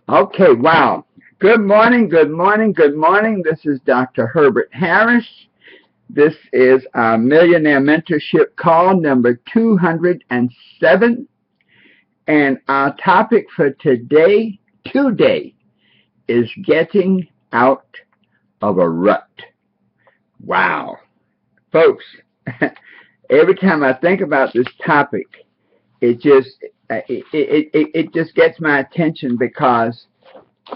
Okay, wow. Good morning, good morning, good morning. This is Dr. Herbert Harris. This is our Millionaire Mentorship call number 207. And our topic for today is getting out of a rut. Wow. Folks, every time I think about this topic, it just gets my attention because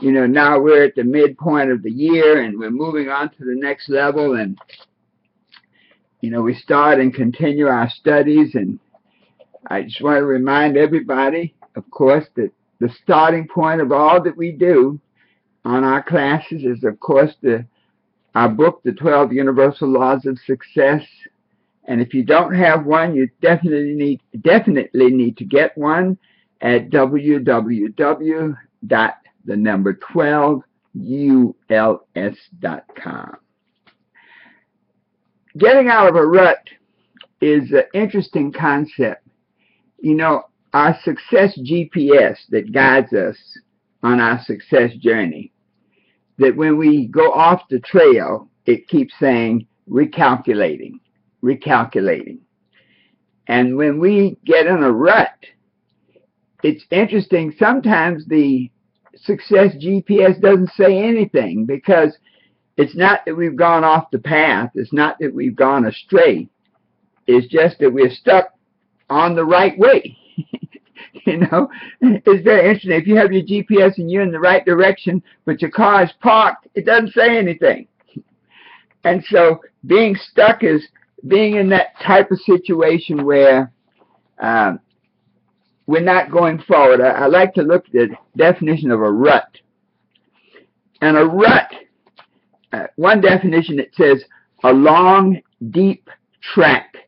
now we're at the midpoint of the year and we're moving on to the next level, and we start and continue our studies. And I just want to remind everybody, of course, that the starting point of all that we do on our classes is, of course, our book, The 12 Universal Laws of Success. And if you don't have one, you definitely need to get one at www.12uls.com. Getting out of a rut is an interesting concept. Our success GPS that guides us on our success journey, that when we go off the trail, it keeps saying recalculating. And when we get in a rut, it's interesting. Sometimes the success GPS doesn't say anything, because it's not that we've gone off the path. It's not that we've gone astray. It's just that we're stuck on the right way. It's very interesting. If you have your GPS and you're in the right direction, but your car is parked, it doesn't say anything. And so being stuck is being in that type of situation where we're not going forward. I like to look at the definition of a rut. And a rut, one definition, it says a long, deep track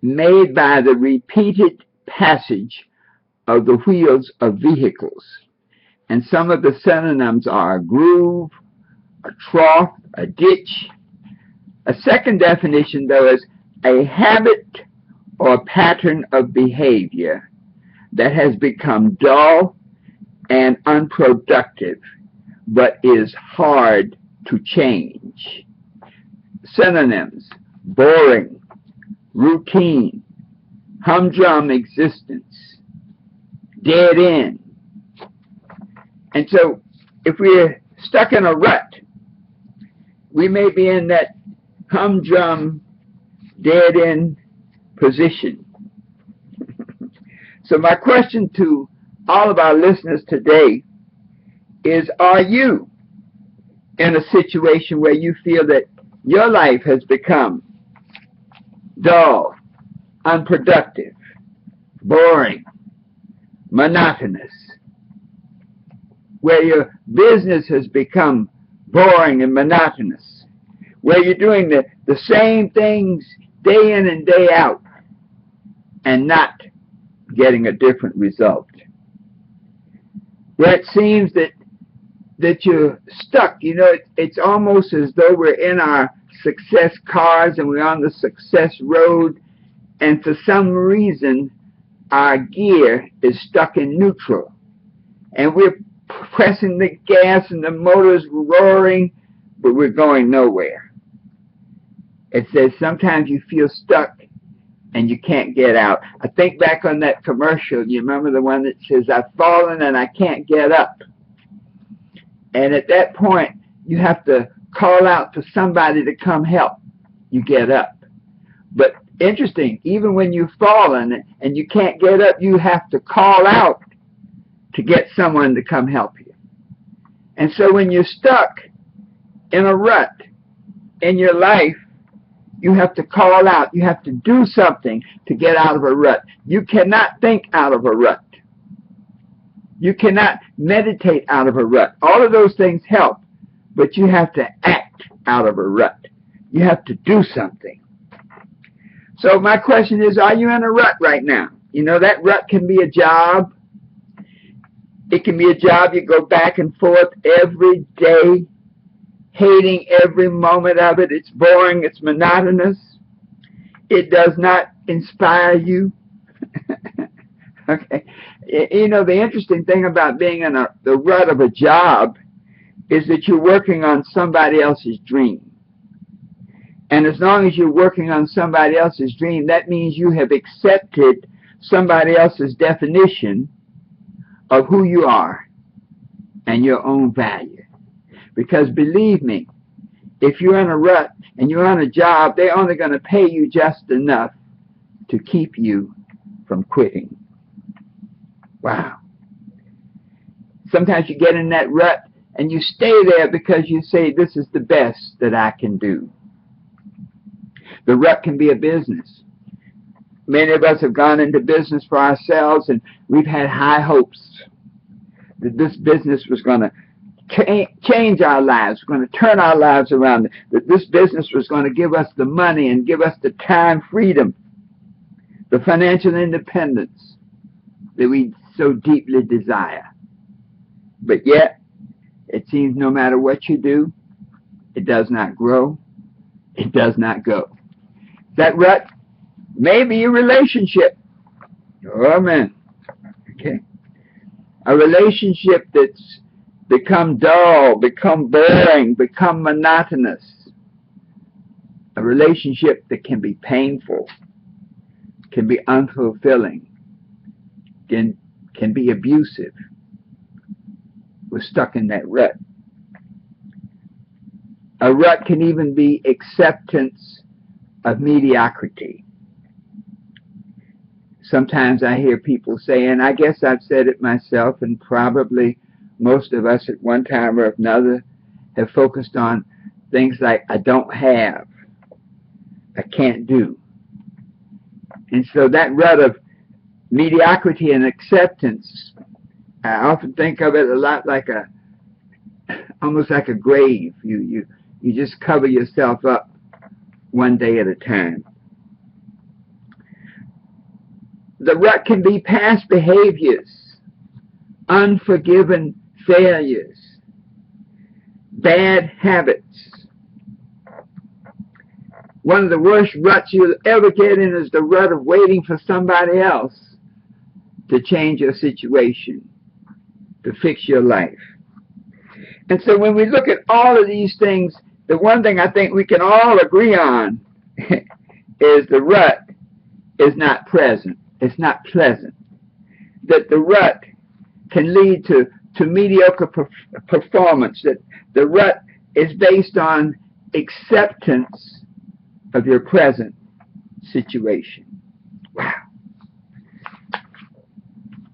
made by the repeated passage of the wheels of vehicles. And some of the synonyms are a groove, a trough, a ditch. A second definition, though, is a habit or pattern of behavior that has become dull and unproductive, but is hard to change. Synonyms: boring, routine, humdrum existence, dead end. And so if we're stuck in a rut, we may be in that humdrum, dead end position. So my question to all of our listeners today is, are you in a situation where you feel that your life has become dull, unproductive, boring, monotonous, where your business has become boring and monotonous, where you're doing the same things day in and day out and not getting a different result, where it seems that you're stuck? It's almost as though we're in our success cars and we're on the success road, and for some reason our gear is stuck in neutral, and we're pressing the gas and the motor's roaring, but we're going nowhere. It says sometimes you feel stuck and you can't get out. I think back on that commercial. You remember the one that says, "I've fallen and I can't get up." And at that point, you have to call out to somebody to come help you get up. But interesting, even when you've fallen and you can't get up, you have to call out to get someone to come help you. And so when you're stuck in a rut in your life, you have to call out. You have to do something to get out of a rut. You cannot think out of a rut. You cannot meditate out of a rut. All of those things help, but you have to act out of a rut. You have to do something. So my question is, are you in a rut right now? That rut can be a job. It can be a job you go back and forth every day, hating every moment of it. It's boring. It's monotonous. It does not inspire you. Okay. You know, the interesting thing about being in the rut of a job is that you're working on somebody else's dream. And as long as you're working on somebody else's dream, that means you have accepted somebody else's definition of who you are and your own value. Because believe me, if you're in a rut and you're on a job, they're only going to pay you just enough to keep you from quitting. Wow. Sometimes you get in that rut and you stay there because you say, this is the best that I can do. The rut can be a business. Many of us have gone into business for ourselves, and we've had high hopes that this business was going to change our lives, going to turn our lives around, that this business was going to give us the money and give us the time freedom, the financial independence that we so deeply desire. But yet, it seems no matter what you do, it does not grow, it does not go. That rut may be a relationship. Oh, amen. Okay. A relationship that's become dull, become boring, become monotonous. A relationship that can be painful, can be unfulfilling, can be abusive. We're stuck in that rut. A rut can even be acceptance of mediocrity. Sometimes I hear people say, and I guess I've said it myself, and probably most of us at one time or another have focused on things like, I don't have, I can't do. And so that rut of mediocrity and acceptance, I often think of it a lot like almost like a grave. You just cover yourself up one day at a time. The rut can be past behaviors, unforgiven failures, bad habits. One of the worst ruts you'll ever get in is the rut of waiting for somebody else to change your situation, to fix your life. And so when we look at all of these things, the one thing I think we can all agree on is the rut is not present. It's not pleasant. That the rut can lead to mediocre performance. That the rut is based on acceptance of your present situation. Wow.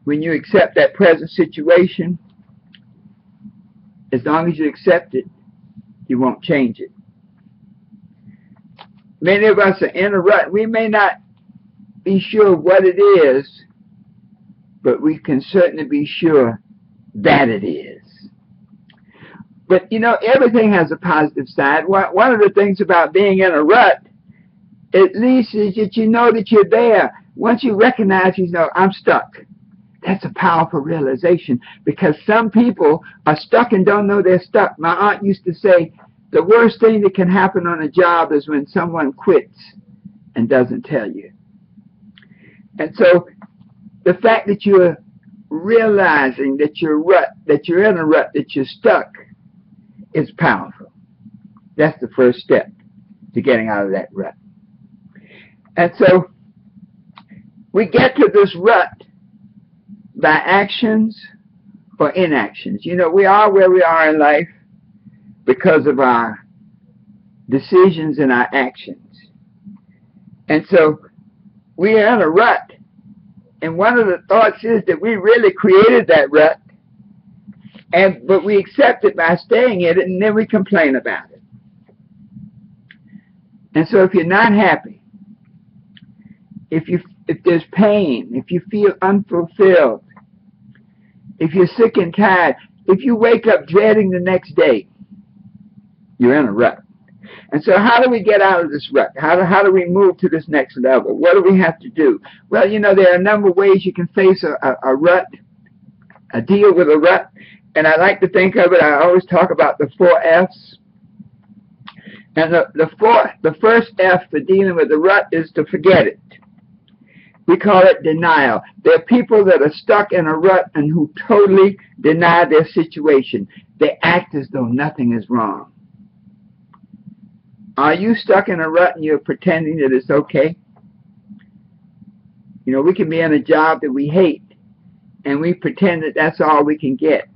When you accept that present situation, as long as you accept it, you won't change it. Many of us are in a rut. We may not be sure what it is, but we can certainly be sure that it is. But, you know, everything has a positive side. One of the things about being in a rut, at least, is that you know that you're there. Once you recognize, you know, I'm stuck. That's a powerful realization, because some people are stuck and don't know they're stuck. My aunt used to say, the worst thing that can happen on a job is when someone quits and doesn't tell you. And so the fact that you're realizing that you're in a rut, that you're stuck, is powerful. That's the first step to getting out of that rut. And so we get to this rut by actions or inactions. You know, we are where we are in life because of our decisions and our actions. And so we are in a rut. And one of the thoughts is that we really created that rut, but we accept it by staying in it, and then we complain about it. And so if you're not happy, if there's pain, if you feel unfulfilled, if you're sick and tired, if you wake up dreading the next day, you're in a rut. And so how do we get out of this rut? How do we move to this next level? What do we have to do? Well, you know, there are a number of ways you can face a rut, deal with a rut. And I like to think of it, I always talk about the 4 F's. And the first F for dealing with the rut is to forget it. We call it denial. There are people that are stuck in a rut and who totally deny their situation. They act as though nothing is wrong. Are you stuck in a rut and you're pretending that it's okay? You know, we can be in a job that we hate and we pretend that that's all we can get.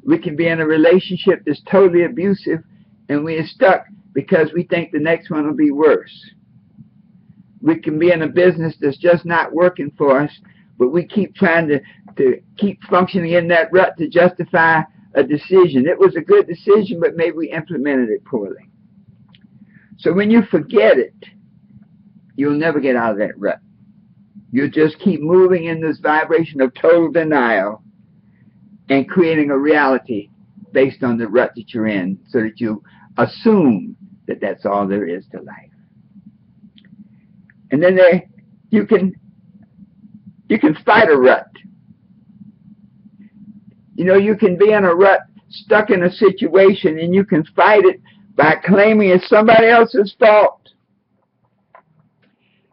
We can be in a relationship that's totally abusive and we are stuck because we think the next one will be worse. We can be in a business that's just not working for us, but we keep trying to keep functioning in that rut to justify a decision. It was a good decision, but maybe we implemented it poorly. So when you forget it, you'll never get out of that rut. You'll just keep moving in this vibration of total denial and creating a reality based on the rut that you're in, so that you assume that that's all there is to life. And then you can fight a rut. You know, you can be in a rut, stuck in a situation, and you can fight it by claiming it's somebody else's fault.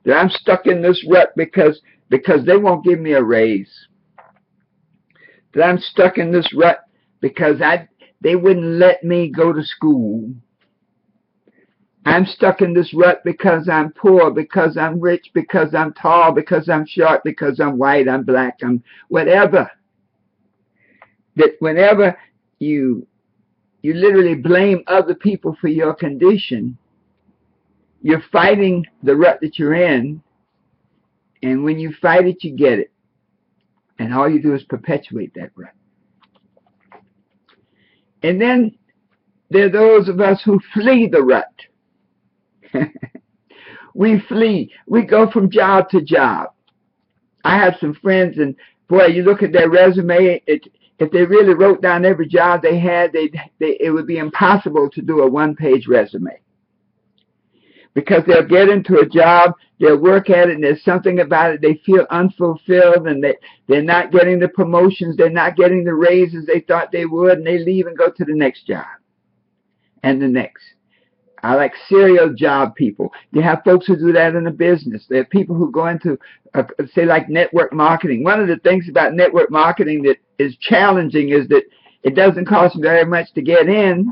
That I'm stuck in this rut because they won't give me a raise. That I'm stuck in this rut because they wouldn't let me go to school. I'm stuck in this rut because I'm poor, because I'm rich, because I'm tall, because I'm short, because I'm white, I'm black, I'm whatever. That whenever you literally blame other people for your condition, you're fighting the rut that you're in, and when you fight it, you get it. And all you do is perpetuate that rut. And then there are those of us who flee the rut. We flee. We go from job to job. I have some friends, and boy, you look at their resume, if they really wrote down every job they had, it would be impossible to do a one-page resume. Because they'll get into a job, they'll work at it, and there's something about it, they feel unfulfilled, and they're not getting the promotions, they're not getting the raises they thought they would, and they leave and go to the next job. And the next. I like serial job people. You have folks who do that in a business. There are people who go into, say, like network marketing. One of the things about network marketing that is challenging is that it doesn't cost very much to get in,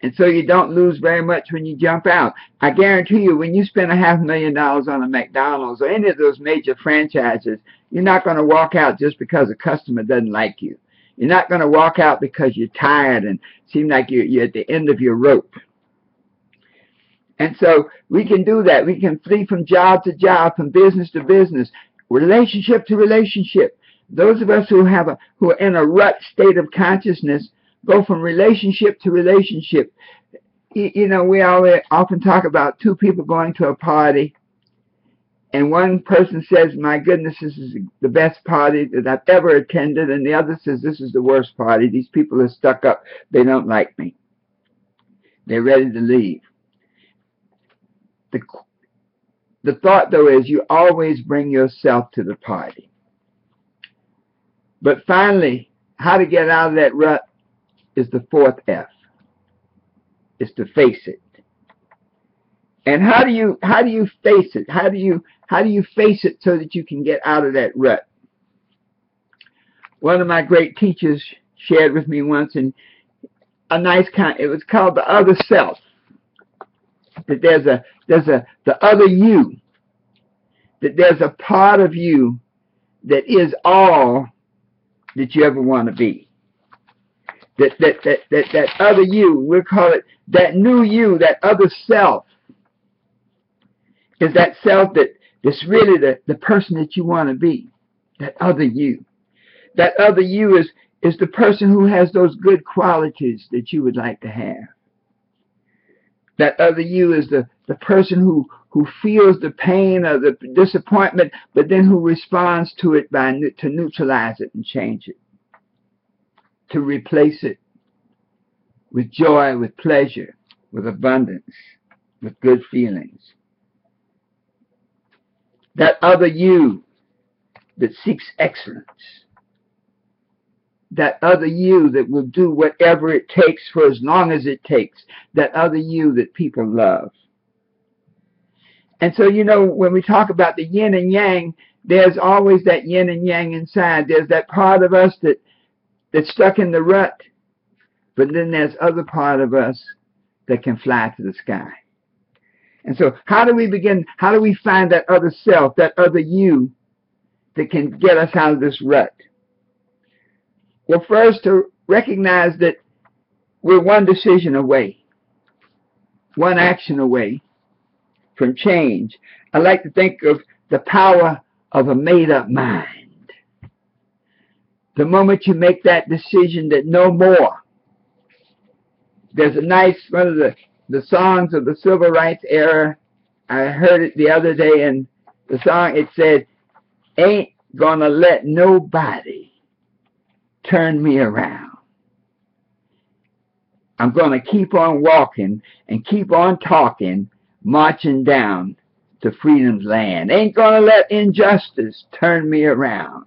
and so you don't lose very much when you jump out. I guarantee you, when you spend $500,000 on a McDonald's or any of those major franchises, you're not going to walk out just because a customer doesn't like you. You're not going to walk out because you're tired and seem like you're at the end of your rope. And so we can do that. We can flee from job to job, from business to business, relationship to relationship. Those of us who are in a rut state of consciousness go from relationship to relationship. You know, we often talk about two people going to a party, and one person says, my goodness, this is the best party that I've ever attended, and the other says, this is the worst party. These people are stuck up. They don't like me. They're ready to leave. The thought, though, is you always bring yourself to the party. But finally, how to get out of that rut is the fourth F. Is to face it. And how do you face it? How do you face it so that you can get out of that rut? One of my great teachers shared with me once, and it was called the other self. That there's the other you. That there's a part of you that is all that you ever want to be. That other you, we'll call it that new you, that other self, is that self that's really the person that you want to be. That other you. That other you is the person who has those good qualities that you would like to have. That other you is the person who feels the pain or the disappointment, but then who responds to it to neutralize it and change it. To replace it with joy, with pleasure, with abundance, with good feelings. That other you that seeks excellence. That other you that will do whatever it takes for as long as it takes. That other you that people love. And so, you know, when we talk about the yin and yang, there's always that yin and yang inside. There's that part of us that's stuck in the rut, but then there's other part of us that can fly to the sky. And so how do we find that other self, that other you that can get us out of this rut? Well, first, to recognize that we're one decision away, one action away from change. I like to think of the power of a made-up mind. The moment you make that decision that no more. There's a nice, one of the songs of the civil rights era, I heard it the other day, and the song, it said, ain't gonna let nobody turn me around. I'm gonna keep on walking and keep on talking, marching down to freedom's land. Ain't gonna let injustice turn me around.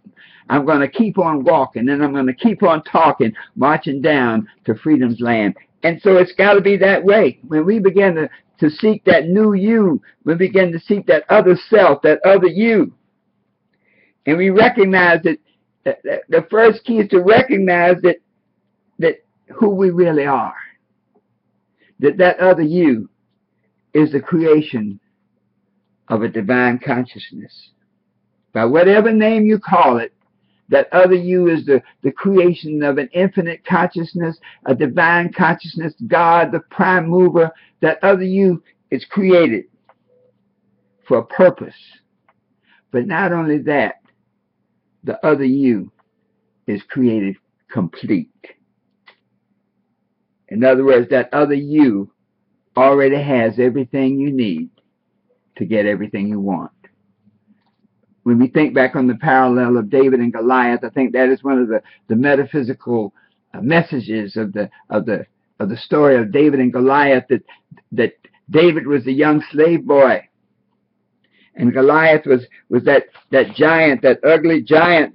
I'm gonna keep on walking, and I'm gonna keep on talking, marching down to freedom's land. And so it's got to be that way. When we begin to seek that new you, we begin to seek that other self, that other you. And we recognize that the first key is to recognize that who we really are. That other you is the creation of a divine consciousness. By whatever name you call it, that other you is the creation of an infinite consciousness, a divine consciousness, God, the prime mover. That other you is created for a purpose. But not only that, the other you is created complete. In other words, that other you already has everything you need to get everything you want. When we think back on the parallel of David and Goliath, I think that is one of the metaphysical messages of the story of David and Goliath, that David was a young slave boy, and Goliath was that giant, that ugly giant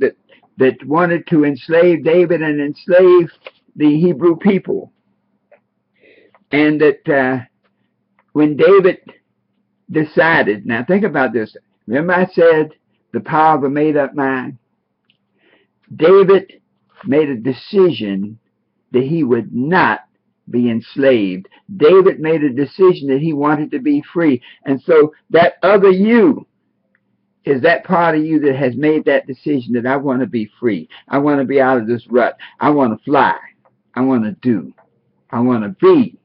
that wanted to enslave David and enslave the Hebrew people. And that when David decided, now think about this, remember I said the power of a made-up mind? David made a decision that he would not be enslaved. David made a decision that he wanted to be free. And so that other you is that part of you that has made that decision that I want to be free. I want to be out of this rut. I want to fly. I want to do. I want to be.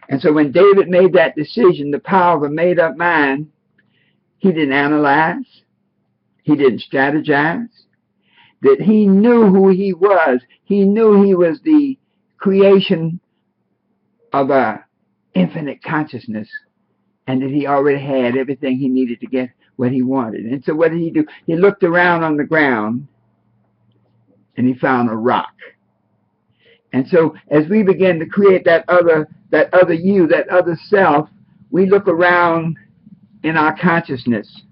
And so when David made that decision, the power of a made-up mind, he didn't analyze. He didn't strategize. That he knew who he was. He knew he was the creation of an infinite consciousness, and that he already had everything he needed to get what he wanted. And so what did he do? He looked around on the ground, and he found a rock. And so as we begin to create that other you, that other self, we look around in our consciousness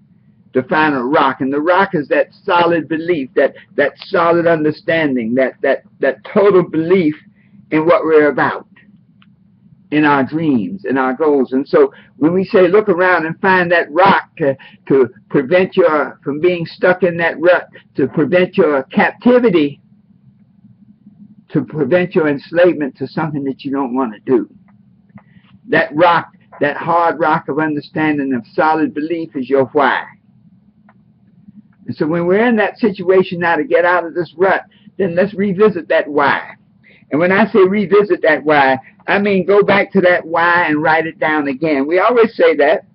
to find a rock. And the rock is that solid belief, that solid understanding, that total belief in what we're about, in our dreams, in our goals. And so when we say look around and find that rock to prevent you from being stuck in that rut, to prevent your captivity, to prevent your enslavement to something that you don't want to do. That rock, that hard rock of understanding, of solid belief, is your why. And so when we're in that situation now to get out of this rut, then let's revisit that why. And when I say revisit that why, I mean go back to that why and write it down again. We always say that.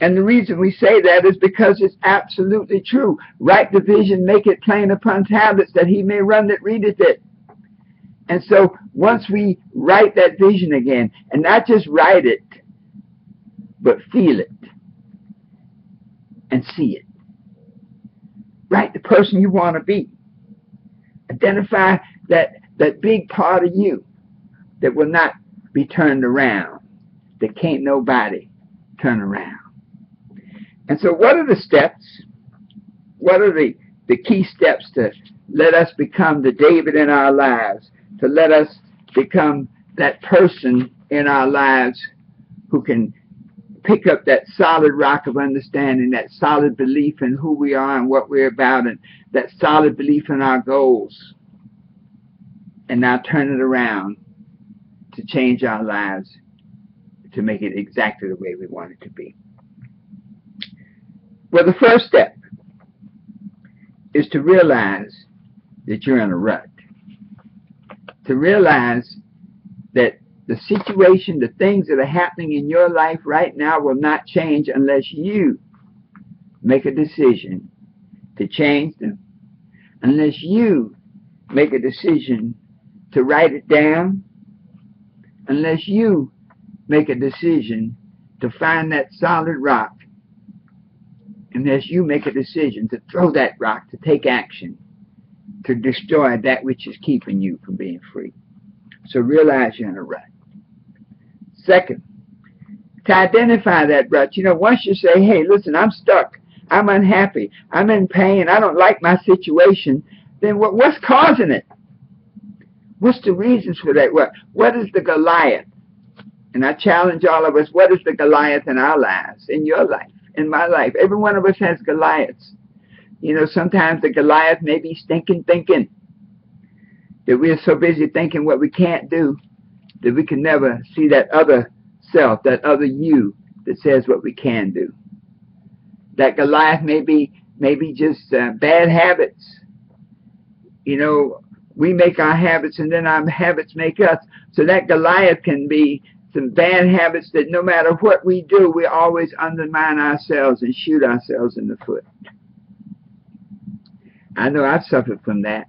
And the reason we say that is because it's absolutely true. Write the vision, make it plain upon tablets, that he may run that readeth it. And so once we write that vision again, and not just write it, but feel it and see it. Write the person you want to be. Identify that big part of you that will not be turned around, that can't nobody turn around. And so what are the steps? What are the key steps to let us become the David in our lives, to let us become that person in our lives who can pick up that solid rock of understanding, that solid belief in who we are and what we're about, and that solid belief in our goals, and now turn it around to change our lives, to make it exactly the way we want it to be. Well, the first step is to realize that you're in a rut. To realize that the situation, the things that are happening in your life right now will not change unless you make a decision to change them. Unless you make a decision to write it down. Unless you make a decision to find that solid rock. Unless you make a decision to throw that rock, to take action, to destroy that which is keeping you from being free. So realize you're in a rut. Second, to identify that rut. Once you say, hey, listen, I'm stuck, I'm unhappy, I'm in pain, I don't like my situation, then what's causing it? What's the reasons for that? What is the Goliath? And I challenge all of us, what is the Goliath in our lives, in your life, in my life? Every one of us has Goliaths. Sometimes the Goliath may be stinking thinking, that we're so busy thinking what we can't do that we can never see that other self, that other you that says what we can do. That Goliath may be just bad habits. We make our habits and then our habits make us. So that Goliath can be some bad habits that no matter what we do, we always undermine ourselves and shoot ourselves in the foot. I know I've suffered from that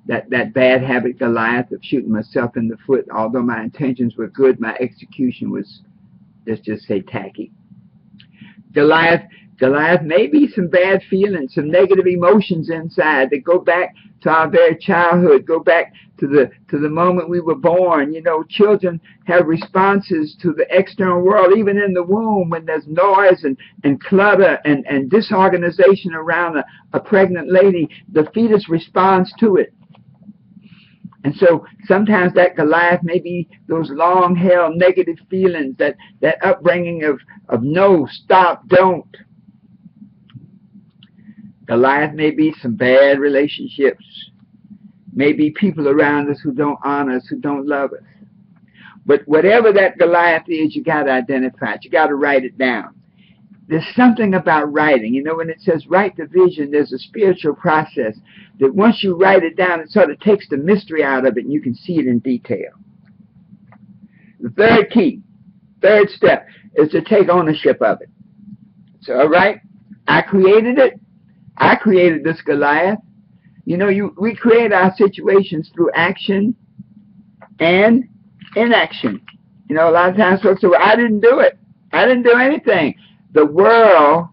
bad habit Goliath of shooting myself in the foot. Although my intentions were good, my execution was, let's just say, tacky. Goliath may be some bad feelings, some negative emotions inside that go back to our very childhood, go back to the moment we were born. Children have responses to the external world, even in the womb when there's noise and clutter and disorganization around a pregnant lady. The fetus responds to it. And so sometimes that Goliath may be those long-held negative feelings, that upbringing of no, stop, don't. Goliath may be some bad relationships, maybe people around us who don't honor us, who don't love us. But whatever that Goliath is, you got to identify it. You got to write it down. There's something about writing. When it says write the vision, there's a spiritual process that once you write it down, it sort of takes the mystery out of it and you can see it in detail. The third step is to take ownership of it. So, all right, I created it. I created this Goliath. We create our situations through action and inaction. A lot of times folks say, well, I didn't do it. I didn't do anything. The world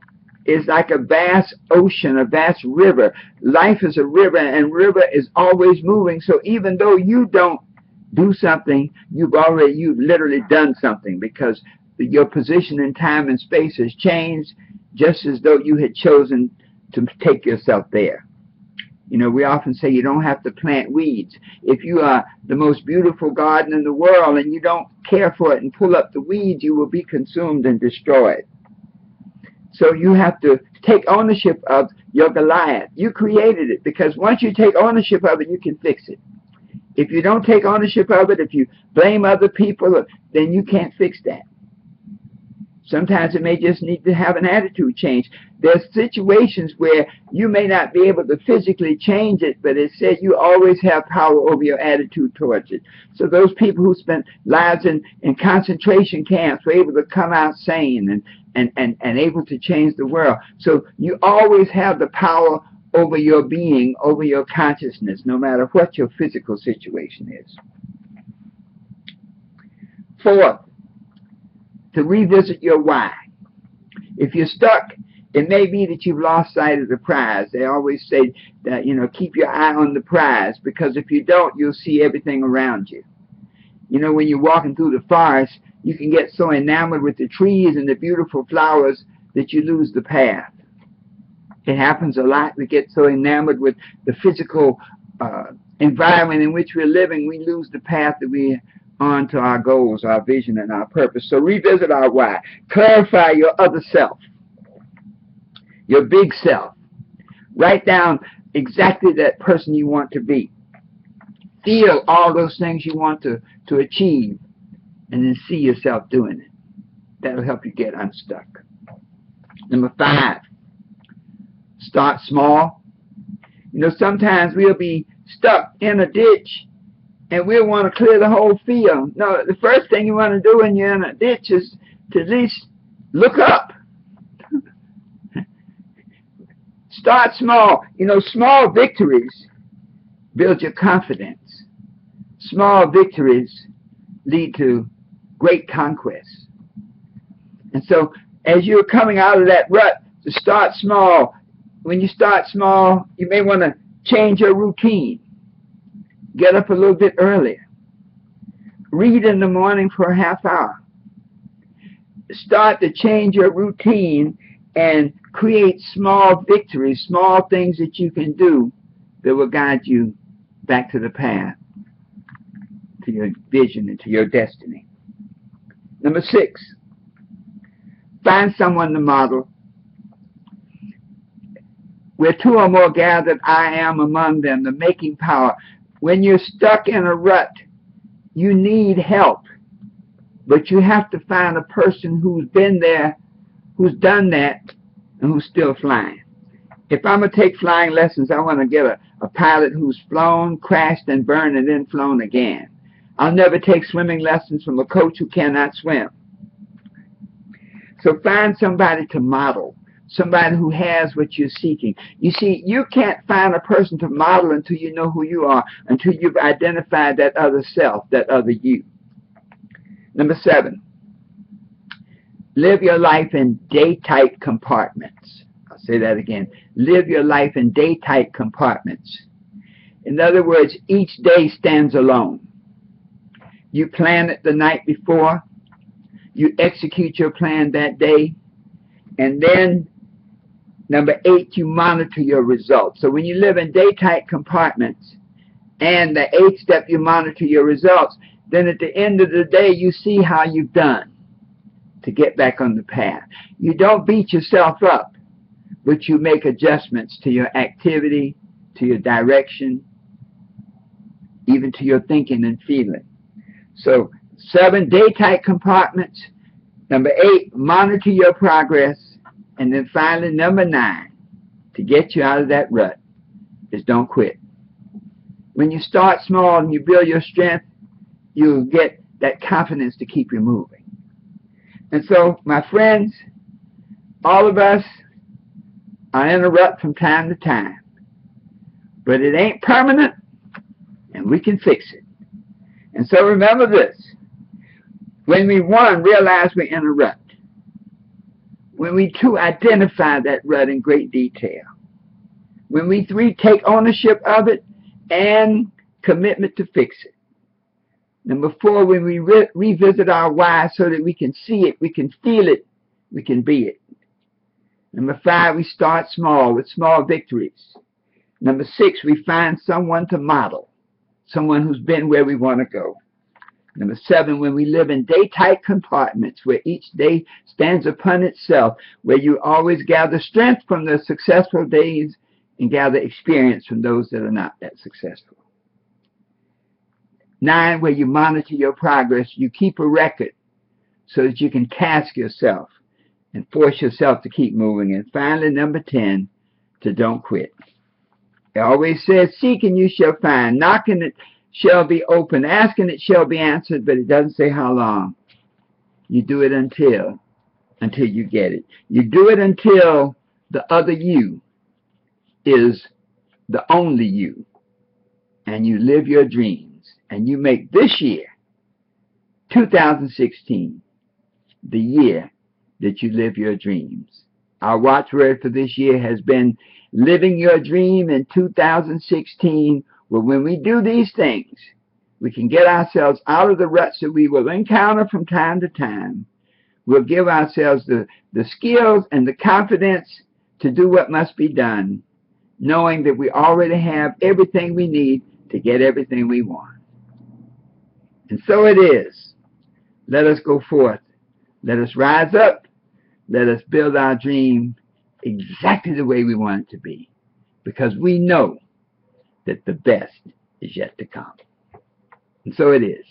is like a vast ocean, a vast river. Life is a river, and river is always moving. So even though you don't do something, you've literally done something, because your position in time and space has changed, just as though you had chosen to take yourself there. We often say you don't have to plant weeds. If you are the most beautiful garden in the world and you don't care for it and pull up the weeds, you will be consumed and destroyed. So you have to take ownership of your Goliath. You created it, because once you take ownership of it, you can fix it. If you don't take ownership of it, if you blame other people, then you can't fix that. Sometimes it may just need to have an attitude change. There's situations where you may not be able to physically change it, but it said you always have power over your attitude towards it. So those people who spent lives in concentration camps were able to come out sane and able to change the world. So you always have the power over your being, over your consciousness, no matter what your physical situation is. Fourth, to revisit your why. If you're stuck, it may be that you've lost sight of the prize. They always say that, keep your eye on the prize, because if you don't, you'll see everything around you. When you're walking through the forest, you can get so enamored with the trees and the beautiful flowers that you lose the path. It happens a lot. We get so enamored with the physical environment in which we're living, we lose the path that we on to our goals, our vision, and our purpose. So revisit our why. Clarify your other self, your big self. Write down exactly that person you want to be. Feel all those things you want to achieve, and then see yourself doing it. That'll help you get unstuck. Number 5, start small. You know, sometimes we'll be stuck in a ditch and we'll want to clear the whole field. No, the first thing you want to do when you're in a ditch is to at least look up. Start small. You know, small victories build your confidence. Small victories lead to great conquests. And so as you're coming out of that rut, to start small. When you start small, you may want to change your routine. Get up a little bit earlier. Read in the morning for a half hour. Start to change your routine and create small victories, small things that you can do that will guide you back to the path, to your vision and to your destiny. Number 6, find someone to model. Where 2 or more gathered, I am among them, the making power. When you're stuck in a rut, you need help. But you have to find a person who's been there, who's done that, and who's still flying. If I'm going to take flying lessons, I want to get a pilot who's flown, crashed, and burned, and then flown again. I'll never take swimming lessons from a coach who cannot swim. So find somebody to model. Somebody who has what you're seeking. You see, you can't find a person to model until you know who you are, until you've identified that other self, that other you. Number 7, live your life in day-tight compartments. I'll say that again. Live your life in day-tight compartments. In other words, each day stands alone. You plan it the night before. You execute your plan that day. And then number 8, you monitor your results. So when you live in day-tight compartments, and the 8th step, you monitor your results, then at the end of the day, you see how you've done to get back on the path. You don't beat yourself up, but you make adjustments to your activity, to your direction, even to your thinking and feeling. So 7, day-tight compartments. Number 8, monitor your progress. And then finally, number 9, to get you out of that rut, is don't quit. When you start small and you build your strength, you'll get that confidence to keep you moving. And so, my friends, all of us are in a rut from time to time. But it ain't permanent, and we can fix it. And so remember this. When we, 1, realize we're in a rut. When we, 2, identify that rut in great detail. When we, 3, take ownership of it and commitment to fix it. Number 4, when we revisit our why so that we can see it, we can feel it, we can be it. Number 5, we start small with small victories. Number 6, we find someone to model, someone who's been where we want to go. Number 7, when we live in day-tight compartments where each day stands upon itself, where you always gather strength from the successful days and gather experience from those that are not that successful. 9, where you monitor your progress, you keep a record so that you can task yourself and force yourself to keep moving. And finally, number 10, to don't quit. It always says, seek and you shall find, knocking it shall be open, asking it shall be answered, but it doesn't say how long. You do it until you get it. You do it until the other you is the only you, and you live your dreams, and you make this year, 2016, the year that you live your dreams. Our watchword for this year has been living your dream in 2016. Well, when we do these things, we can get ourselves out of the ruts that we will encounter from time to time. We'll give ourselves the skills and the confidence to do what must be done, knowing that we already have everything we need to get everything we want. And so it is. Let us go forth. Let us rise up. Let us build our dream exactly the way we want it to be. Because we know that the best is yet to come. And so it is.